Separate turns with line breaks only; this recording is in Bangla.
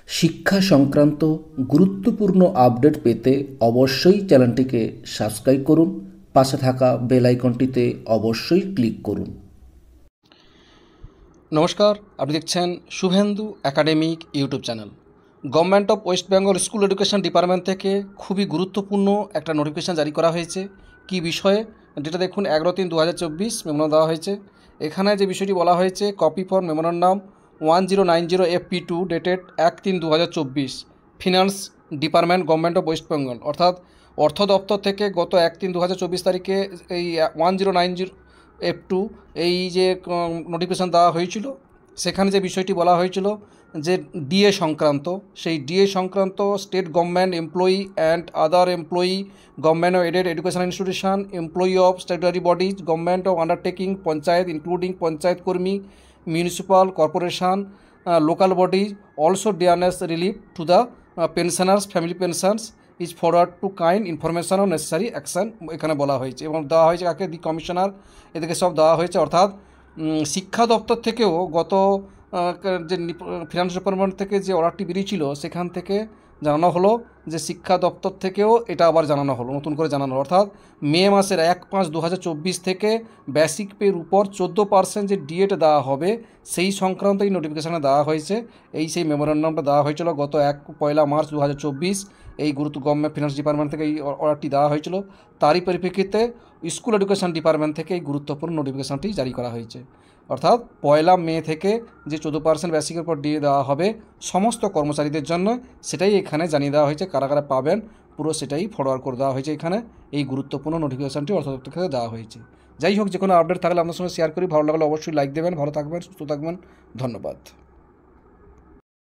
শিক্ষা সংক্রান্ত গুরুত্বপূর্ণ আপডেট পেতে অবশ্যই চ্যানেলটিকে সাবস্ক্রাইব করুন, পাশে থাকা বেল আইকনটিতে অবশ্যই ক্লিক করুন।
নমস্কার, আপনি দেখছেন Suvendu academic YouTube channel. Government of West Bengal school education department থেকে খুবই গুরুত্বপূর্ণ একটা নোটিফিকেশান জারি করা হয়েছে। কি বিষয়ে, যেটা দেখুন 11/3/2024 মেমোরান্ডাম দেওয়া হয়েছে। এখানে যে বিষয়টি বলা হয়েছে, copy for memorandum 1090 FP2 dated 1/3/2024 finance department government of West Bengal, অর্থাৎ অর্থ দপ্তর থেকে গত 1/3/2024 তারিখে এই 1090F2 এই যে নোটিফিকেশান দেওয়া হয়েছিল, সেখানে যে বিষয়টি বলা হয়েছিল যে ডিএ সংক্রান্ত, সেই ডিএ সংক্রান্ত state government employee and other employee government of aided education institution, employee of statutory bodies, government of undertaking, panchayat including panchayat কর্মী, municipal corporation, local bodies also dearness relief to the pensioners family pensions is forward to kind information ও নেসেসারি অ্যাকশান এখানে বলা হয়েছে। এবং দেওয়া হয়েছে কাকে, দি কমিশনার, এদেরকে সব দেওয়া হয়েছে। অর্থাৎ শিক্ষা দপ্তর থেকেও গত যে ফিনান্স ডিপার্টমেন্ট থেকে যে অর্ডারটি বেরিয়েছিল, সেখান থেকে জানানো হলো যে শিক্ষা দপ্তর থেকেও এটা আবার জানানো হলো, নতুন করে জানানো। অর্থাৎ মে মাসের 1/5/2024 থেকে বেসিক পের উপর 14% যে ডিএট দেওয়া হবে, সেই সংক্রান্ত এই নোটিফিকেশানে দেওয়া হয়েছে। সেই মেমোরান্ডামটা দেওয়া হয়েছিল গত 1 মার্চ 2024। এই গভর্নমেন্ট ফিনান্স ডিপার্টমেন্ট থেকে এই অর্ডারটি দেওয়া হয়েছিল। তারই পরিপ্রেক্ষিতে স্কুল এডুকেশন ডিপার্টমেন্ট থেকে এই গুরুত্বপূর্ণ নোটিফিকেশানটি জারি করা হয়েছে। অর্থাৎ 1 মে থেকে যে 14% বেসিকের পর দিয়ে দেওয়া হবে সমস্ত কর্মচারীদের জন্য, সেটাই এখানে জানিয়ে দেওয়া হয়েছে। কারা কারা পাবেন পুরো সেটাই ফরওয়ার্ড করে দেওয়া হয়েছে। এখানে এই গুরুত্বপূর্ণ নোটিফিকেশানটি অর্থ দপ্তর থেকে দেওয়া হয়েছে। যাই হোক, যে কোনো আপডেট থাকলে আপনার সঙ্গে শেয়ার করি। ভালো লাগলে অবশ্যই লাইক দেবেন। ভালো থাকবেন, সুস্থ থাকবেন। ধন্যবাদ।